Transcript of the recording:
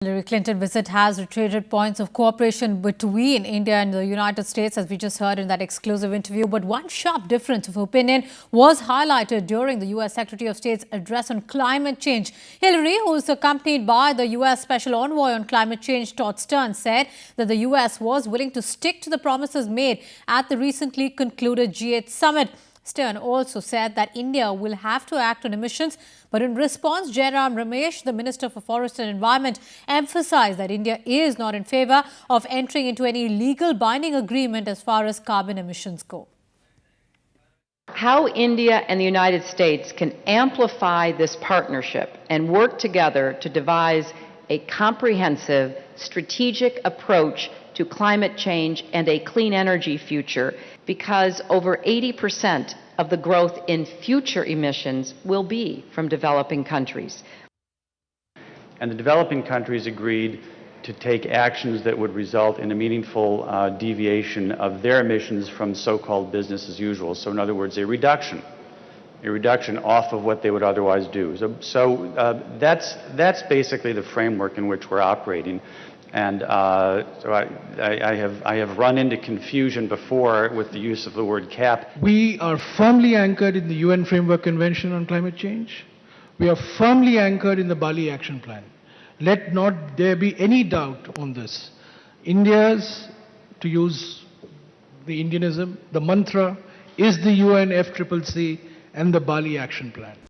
Hillary Clinton visit has reiterated points of cooperation between India and the United States, as we just heard in that exclusive interview. But one sharp difference of opinion was highlighted during the U.S. Secretary of State's address on climate change. Hillary, who is accompanied by the U.S. Special Envoy on Climate Change, Todd Stern, said that the U.S. was willing to stick to the promises made at the recently concluded G8 summit. Stern also said that India will have to act on emissions, but in response, Jairam Ramesh, the Minister for Forest and Environment, emphasized that India is not in favor of entering into any legal binding agreement as far as carbon emissions go. How India and the United States can amplify this partnership and work together to devise a comprehensive, strategic approach to climate change and a clean energy future, because over 80% of the growth in future emissions will be from developing countries. And the developing countries agreed to take actions that would result in a meaningful deviation of their emissions from so-called business as usual. So in other words, a reduction off of what they would otherwise do. So that's basically the framework in which we're operating. And so I have run into confusion before with the use of the word cap. We are firmly anchored in the UN Framework Convention on Climate Change. We are firmly anchored in the Bali Action Plan. Let not there be any doubt on this. India's, to use the Indianism, the mantra is the UNFCCC and the Bali Action Plan.